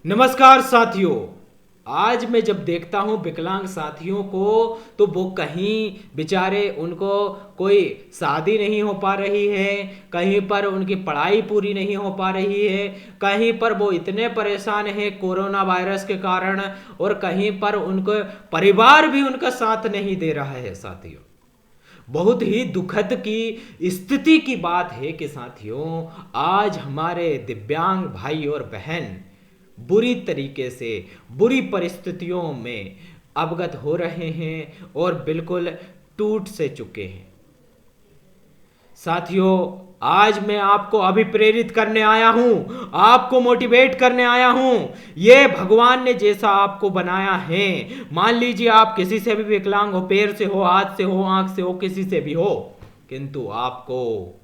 नमस्कार साथियों। आज मैं जब देखता हूं विकलांग साथियों को तो वो कहीं बेचारे उनको कोई शादी नहीं हो पा रही है, कहीं पर उनकी पढ़ाई पूरी नहीं हो पा रही है, कहीं पर वो इतने परेशान हैं कोरोना वायरस के कारण, और कहीं पर उनको परिवार भी उनका साथ नहीं दे रहा है साथियों। बहुत ही दुखद की स्थिति की बात है कि साथियों, आज हमारे दिव्यांग भाई और बहन बुरी तरीके से बुरी परिस्थितियों में अवगत हो रहे हैं और बिल्कुल टूट से चुके हैं। साथियों, आज मैं आपको अभिप्रेरित करने आया हूं, आपको मोटिवेट करने आया हूं। ये भगवान ने जैसा आपको बनाया है, मान लीजिए आप किसी से भी विकलांग हो, पैर से हो, हाथ से हो, आंख से हो, किसी से भी हो, किंतु आपको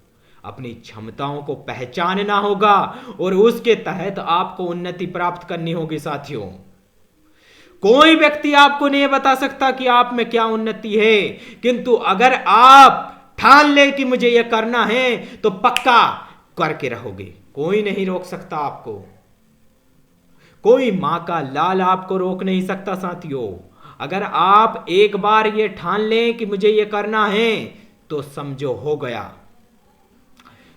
अपनी क्षमताओं को पहचानना होगा और उसके तहत आपको उन्नति प्राप्त करनी होगी साथियों। कोई व्यक्ति आपको नहीं बता सकता कि आप में क्या उन्नति है, किंतु अगर आप ठान ले कि मुझे यह करना है तो पक्का करके रहोगे। कोई नहीं रोक सकता आपको, कोई मां का लाल आपको रोक नहीं सकता साथियों। अगर आप एक बार ये ठान लें कि मुझे ये करना है तो समझो हो गया।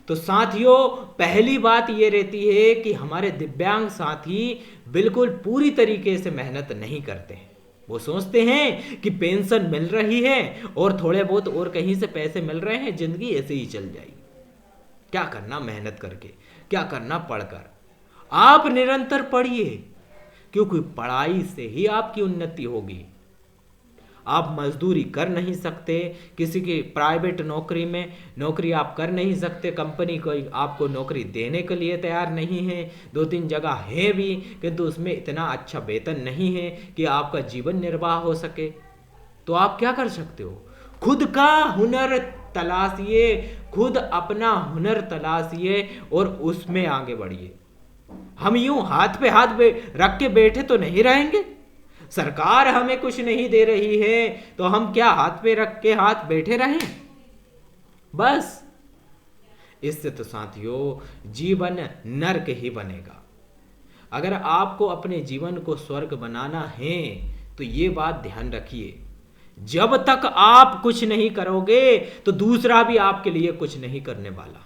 तो साथियों, पहली बात यह रहती है कि हमारे दिव्यांग साथी बिल्कुल पूरी तरीके से मेहनत नहीं करते हैं। वो सोचते हैं कि पेंशन मिल रही है और थोड़े बहुत और कहीं से पैसे मिल रहे हैं, जिंदगी ऐसे ही चल जाएगी। क्या करना मेहनत करके, क्या करना पढ़कर। आप निरंतर पढ़िए, क्योंकि पढ़ाई से ही आपकी उन्नति होगी। आप मजदूरी कर नहीं सकते, किसी की प्राइवेट नौकरी में नौकरी आप कर नहीं सकते, कंपनी कोई आपको नौकरी देने के लिए तैयार नहीं है। दो तीन जगह है भी, किंतु उसमें इतना अच्छा वेतन नहीं है कि आपका जीवन निर्वाह हो सके। तो आप क्या कर सकते हो? खुद का हुनर तलाशिए, खुद अपना हुनर तलाशिए और उसमें आगे बढ़िए। हम यूं हाथ पे हाथ रख के बैठे तो नहीं रहेंगे। सरकार हमें कुछ नहीं दे रही है तो हम क्या हाथ पे रख के हाथ बैठे रहें? बस इससे तो साथियों जीवन नर्क ही बनेगा। अगर आपको अपने जीवन को स्वर्ग बनाना है तो ये बात ध्यान रखिए, जब तक आप कुछ नहीं करोगे तो दूसरा भी आपके लिए कुछ नहीं करने वाला।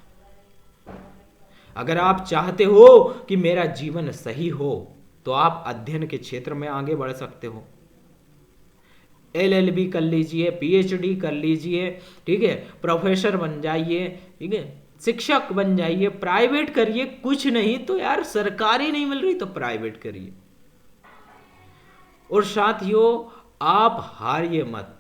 अगर आप चाहते हो कि मेरा जीवन सही हो तो आप अध्ययन के क्षेत्र में आगे बढ़ सकते हो। LLB कर लीजिए, PhD कर लीजिए, ठीक है, प्रोफेसर बन जाइए, ठीक है, शिक्षक बन जाइए, प्राइवेट करिए। कुछ नहीं तो यार सरकारी नहीं मिल रही तो प्राइवेट करिए। और साथियों, आप हारिए मत,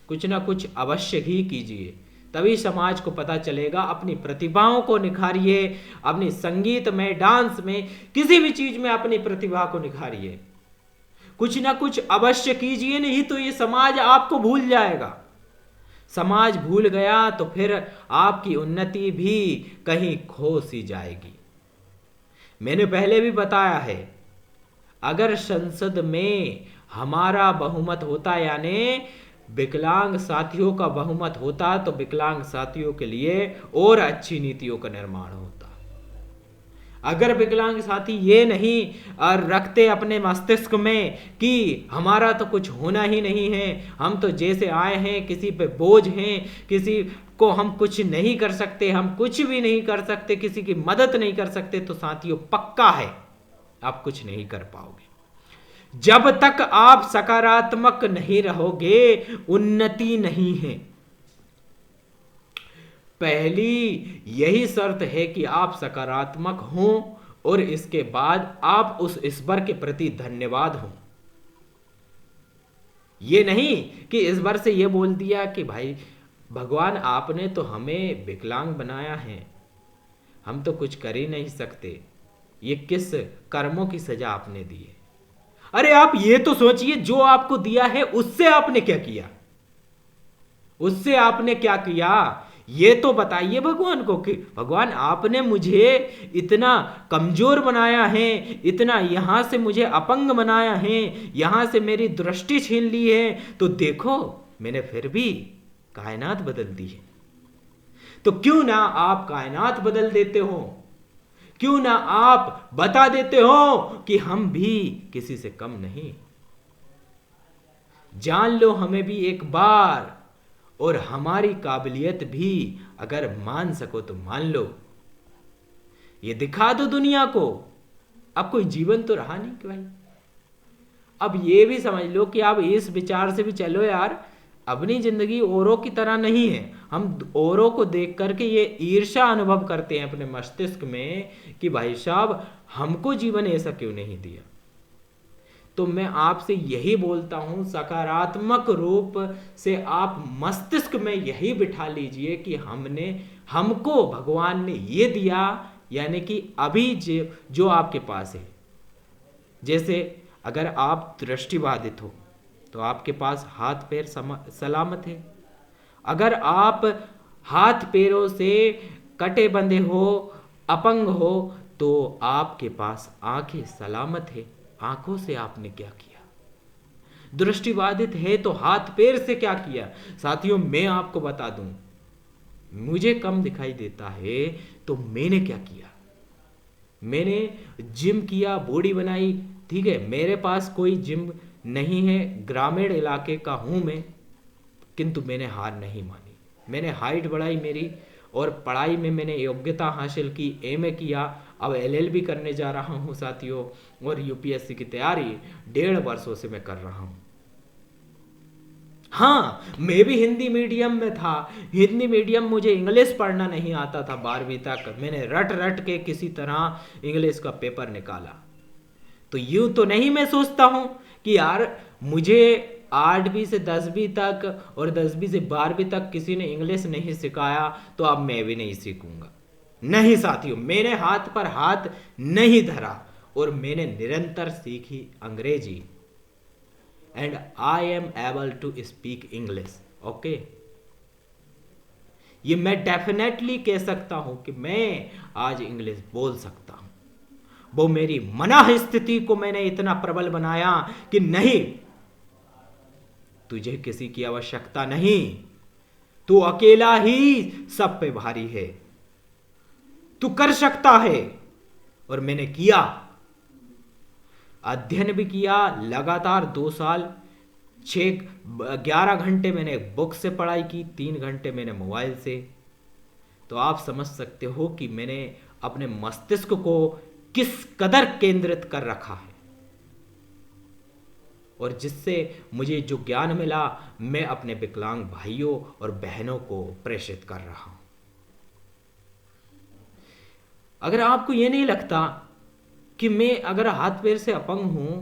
कुछ ना कुछ अवश्य ही कीजिए, तभी समाज को पता चलेगा। अपनी प्रतिभाओं को निखारिए, अपनी संगीत में, डांस में, किसी भी चीज में अपनी प्रतिभा को निखारिए। कुछ ना कुछ अवश्य कीजिए, नहीं तो ये समाज आपको भूल जाएगा। समाज भूल गया तो फिर आपकी उन्नति भी कहीं खो सी जाएगी। मैंने पहले भी बताया है, अगर संसद में हमारा बहुमत होता, यानी विकलांग साथियों का बहुमत होता, तो विकलांग साथियों के लिए और अच्छी नीतियों का निर्माण होता। अगर विकलांग साथी ये नहीं रखते अपने मस्तिष्क में कि हमारा तो कुछ होना ही नहीं है, हम तो जैसे आए हैं किसी पे बोझ हैं, किसी को हम कुछ नहीं कर सकते, हम कुछ भी नहीं कर सकते, किसी की मदद नहीं कर सकते, तो साथियों पक्का है आप कुछ नहीं कर पाओगे। जब तक आप सकारात्मक नहीं रहोगे उन्नति नहीं है। पहली यही शर्त है कि आप सकारात्मक हों और इसके बाद आप उस ईश्वर के प्रति धन्यवाद हों। ये नहीं कि ईश्वर से ये बोल दिया कि भाई भगवान आपने तो हमें विकलांग बनाया है, हम तो कुछ कर ही नहीं सकते, ये किस कर्मों की सजा आपने दी है। अरे आप ये तो सोचिए, जो आपको दिया है उससे आपने क्या किया, उससे आपने क्या किया ये तो बताइए भगवान को कि भगवान आपने मुझे इतना कमजोर बनाया है, इतना यहां से मुझे अपंग बनाया है, यहां से मेरी दृष्टि छीन ली है, तो देखो मैंने फिर भी कायनात बदल दी है। तो क्यों ना आप कायनात बदल देते हो, क्यों ना आप बता देते हो कि हम भी किसी से कम नहीं। जान लो हमें भी एक बार, और हमारी काबिलियत भी अगर मान सको तो मान लो। ये दिखा दो दुनिया को। अब कोई जीवन तो रहा नहीं कि भाई। अब ये भी समझ लो कि आप इस विचार से भी चलो यार, अपनी जिंदगी औरों की तरह नहीं है। हम औरों को देख करके ये ईर्ष्या अनुभव करते हैं अपने मस्तिष्क में कि भाई साहब हमको जीवन ऐसा क्यों नहीं दिया। तो मैं आपसे यही बोलता हूं, सकारात्मक रूप से आप मस्तिष्क में यही बिठा लीजिए कि हमको भगवान ने ये दिया, यानी कि अभी जो आपके पास है। जैसे अगर आप दृष्टिबाधित हो तो आपके पास हाथ पैर सलामत है। अगर आप हाथ पैरों से कटे बंधे हो, अपंग हो, तो आपके पास आंखें सलामत है। आंखों से आपने क्या किया? दृष्टिबाधित है तो हाथ पैर से क्या किया? साथियों मैं आपको बता दूं, मुझे कम दिखाई देता है तो मैंने क्या किया? मैंने जिम किया, बॉडी बनाई। ठीक है, मेरे पास कोई जिम नहीं है, ग्रामीण इलाके का हूं मैं, किंतु मैंने हार नहीं मानी। मैंने हाइट बढ़ाई मेरी, और पढ़ाई में मैंने योग्यता हासिल की, एमए किया, अब एलएलबी करने जा रहा हूं साथियों, और यूपीएससी की तैयारी 1.5 वर्षों से मैं कर रहा हूं। हाँ, मैं भी हिंदी मीडियम में था। हिंदी मीडियम, मुझे इंग्लिश पढ़ना नहीं आता था 12वीं तक। मैंने रट रट के किसी तरह इंग्लिश का पेपर निकाला। तो यूं तो नहीं मैं सोचता हूं कि यार मुझे 8वीं से 10वीं तक और 10वीं से 12वीं तक किसी ने इंग्लिश नहीं सिखाया तो अब मैं भी नहीं सीखूंगा। नहीं साथियों, मैंने हाथ पर हाथ नहीं धरा और मैंने निरंतर सीखी अंग्रेजी, and I am able to speak English. Okay, ये मैं डेफिनेटली कह सकता हूं कि मैं आज इंग्लिश बोल सकता हूं। वो मेरी मना स्थिति को मैंने इतना प्रबल बनाया कि नहीं, तुझे किसी की आवश्यकता नहीं, तू अकेला ही सब पे भारी है, तू कर सकता है। और मैंने किया, अध्ययन भी किया लगातार 2 साल। 11 घंटे मैंने बुक से पढ़ाई की, 3 घंटे मैंने मोबाइल से। तो आप समझ सकते हो कि मैंने अपने मस्तिष्क को किस कदर केंद्रित कर रखा है, और जिससे मुझे जो ज्ञान मिला मैं अपने विकलांग भाइयों और बहनों को प्रेषित कर रहा हूं। अगर आपको यह नहीं लगता कि मैं अगर हाथ पैर से अपंग हूं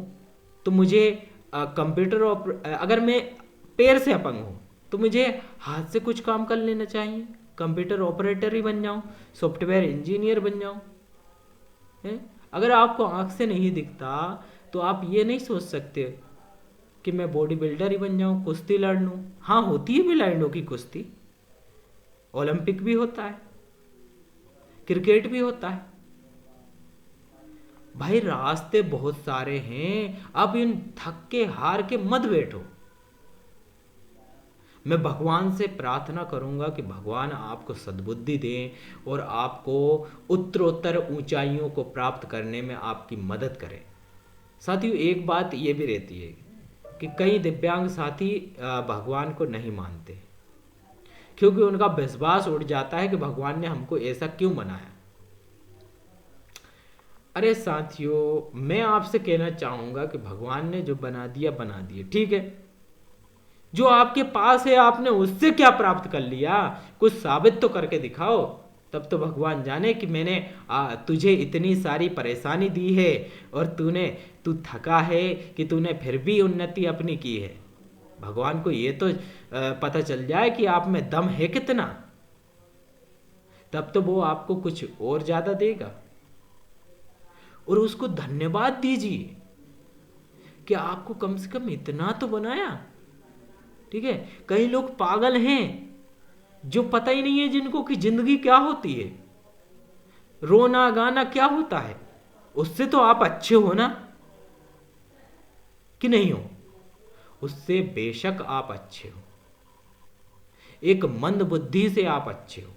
तो मुझे अगर मैं पैर से अपंग हूं तो मुझे हाथ से कुछ काम कर लेना चाहिए, कंप्यूटर ऑपरेटर ही बन जाऊं, सॉफ्टवेयर इंजीनियर बन जाऊं। अगर आपको आंख से नहीं दिखता तो आप ये नहीं सोच सकते कि मैं बॉडी बिल्डर ही बन जाऊं, कुश्ती लड़ लूं। हाँ, होती है ब्लाइंडों की कुश्ती, ओलंपिक भी होता है, क्रिकेट भी होता है। भाई रास्ते बहुत सारे हैं, अब इन थक के हार के मत बैठो। मैं भगवान से प्रार्थना करूंगा कि भगवान आपको सद्बुद्धि दें और आपको उत्तरोत्तर ऊंचाइयों को प्राप्त करने में आपकी मदद करें। साथियों एक बात ये भी रहती है कि कई दिव्यांग साथी भगवान को नहीं मानते, क्योंकि उनका विश्वास उठ जाता है कि भगवान ने हमको ऐसा क्यों बनाया। अरे साथियों, मैं आपसे कहना चाहूंगा कि भगवान ने जो बना दिया बना दिया, ठीक है। जो आपके पास है आपने उससे क्या प्राप्त कर लिया, कुछ साबित तो करके दिखाओ, तब तो भगवान जाने कि मैंने तुझे इतनी सारी परेशानी दी है और तू थका है कि तूने फिर भी उन्नति अपनी की है। भगवान को ये तो पता चल जाए कि आप में दम है कितना, तब तो वो आपको कुछ और ज्यादा देगा। और उसको धन्यवाद दीजिए कि आपको कम से कम इतना तो बनाया। ठीक है, कई लोग पागल हैं जो पता ही नहीं है जिनको कि जिंदगी क्या होती है, रोना गाना क्या होता है। उससे तो आप अच्छे हो ना, कि नहीं हो? उससे बेशक आप अच्छे हो, एक मंद बुद्धि से आप अच्छे हो,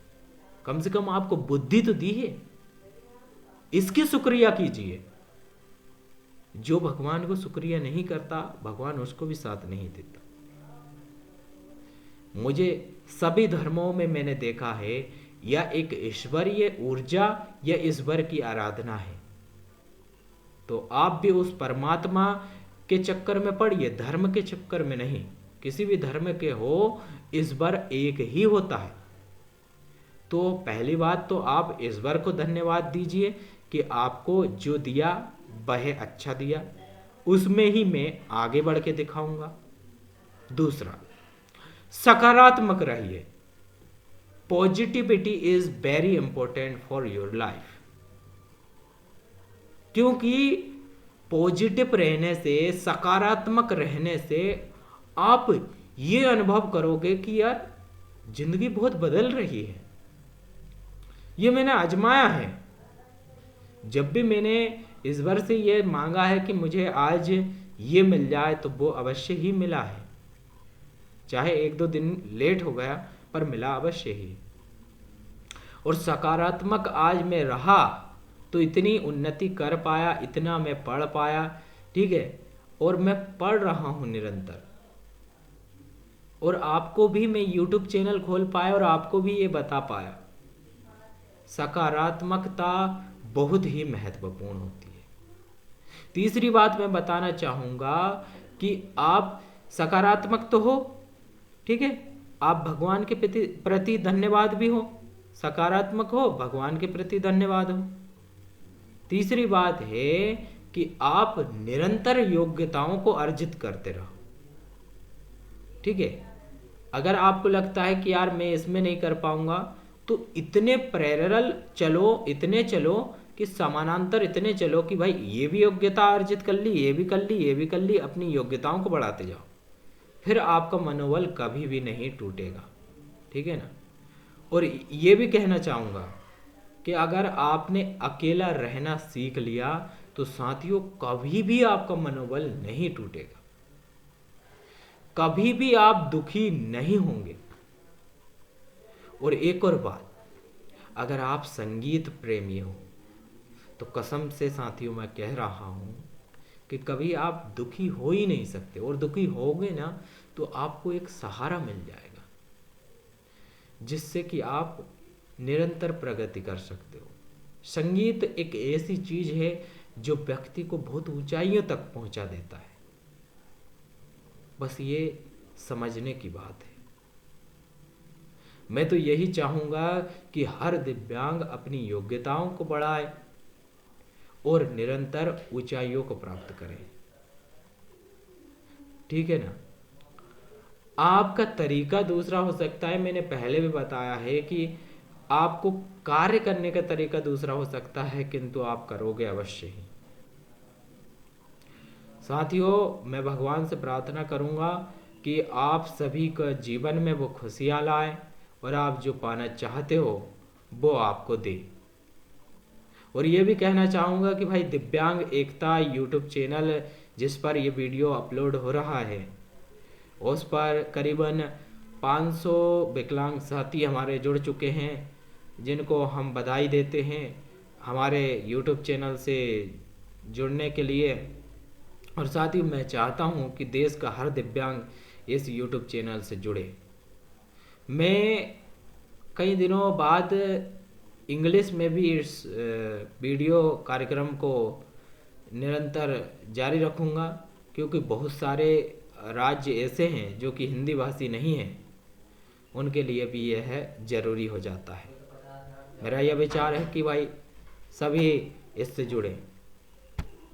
कम से कम आपको बुद्धि तो दी है। इसकी शुक्रिया कीजिए। जो भगवान को शुक्रिया नहीं करता, भगवान उसको भी साथ नहीं देता। मुझे सभी धर्मों में मैंने देखा है, यह एक ईश्वरीय ऊर्जा या ईश्वर की आराधना है। तो आप भी उस परमात्मा के चक्कर में पड़िए, धर्म के चक्कर में नहीं। किसी भी धर्म के हो, ईश्वर एक ही होता है। तो पहली बात तो आप ईश्वर को धन्यवाद दीजिए कि आपको जो दिया वह अच्छा दिया, उसमें ही मैं आगे बढ़ के दिखाऊंगा। दूसरा, सकारात्मक रहिए। Positivity is very important for your life, क्योंकि पॉजिटिव रहने से, सकारात्मक रहने से आप ये अनुभव करोगे कि यार जिंदगी बहुत बदल रही है। ये मैंने आजमाया है। जब भी मैंने ईश्वर से ये मांगा है कि मुझे आज ये मिल जाए, तो वो अवश्य ही मिला है। चाहे 1-2 दिन लेट हो गया, पर मिला अवश्य ही। और सकारात्मक आज मैं रहा तो इतनी उन्नति कर पाया, इतना मैं पढ़ पाया, ठीक है। और मैं पढ़ रहा हूं निरंतर, और आपको भी मैं YouTube चैनल खोल पाया और आपको भी ये बता पाया। सकारात्मकता बहुत ही महत्वपूर्ण होती है। तीसरी बात मैं बताना चाहूंगा कि आप सकारात्मक तो हो, ठीक है, आप भगवान के प्रति धन्यवाद भी हो, सकारात्मक हो, भगवान के प्रति धन्यवाद हो। तीसरी बात है कि आप निरंतर योग्यताओं को अर्जित करते रहो, ठीक है। अगर आपको लगता है कि यार मैं इसमें नहीं कर पाऊंगा, तो इतने पैरेलल चलो, इतने चलो कि समानांतर इतने चलो कि भाई ये भी योग्यता अर्जित कर ली, ये भी कर ली, ये भी कर ली, अपनी योग्यताओं को बढ़ाते जाओ। फिर आपका मनोबल कभी भी नहीं टूटेगा, ठीक है ना। और ये भी कहना चाहूँगा कि अगर आपने अकेला रहना सीख लिया, तो साथियों कभी भी आपका मनोबल नहीं टूटेगा, कभी भी आप दुखी नहीं होंगे। और एक और बात, अगर आप संगीत प्रेमी हो, तो कसम से साथियों मैं कह रहा हूं कि कभी आप दुखी हो ही नहीं सकते। और दुखी होगे ना, तो आपको एक सहारा मिल जाएगा, जिससे कि आप निरंतर प्रगति कर सकते हो। संगीत एक ऐसी चीज है जो व्यक्ति को बहुत ऊंचाइयों तक पहुंचा देता है। बस ये समझने की बात है। मैं तो यही चाहूंगा कि हर दिव्यांग अपनी योग्यताओं को बढ़ाए और निरंतर ऊंचाइयों को प्राप्त करे, ठीक है ना। आपका तरीका दूसरा हो सकता है, मैंने पहले भी बताया है कि आपको कार्य करने का तरीका दूसरा हो सकता है, किंतु आप करोगे अवश्य ही। साथियों, मैं भगवान से प्रार्थना करूंगा कि आप सभी का जीवन में वो खुशियां लाए और आप जो पाना चाहते हो वो आपको दे। और ये भी कहना चाहूँगा कि भाई दिव्यांग एकता यूट्यूब चैनल जिस पर ये वीडियो अपलोड हो रहा है, उस पर करीबन 500 विकलांग साथी हमारे जुड़ चुके हैं, जिनको हम बधाई देते हैं हमारे यूट्यूब चैनल से जुड़ने के लिए। और साथ ही मैं चाहता हूँ कि देश का हर दिव्यांग इस यूट्यूब चैनल से जुड़े। मैं कई दिनों बाद इंग्लिश में भी इस वीडियो कार्यक्रम को निरंतर जारी रखूँगा, क्योंकि बहुत सारे राज्य ऐसे हैं जो कि हिंदी भाषी नहीं हैं, उनके लिए भी यह ज़रूरी हो जाता है। मेरा यह विचार है कि भाई सभी इससे जुड़ें।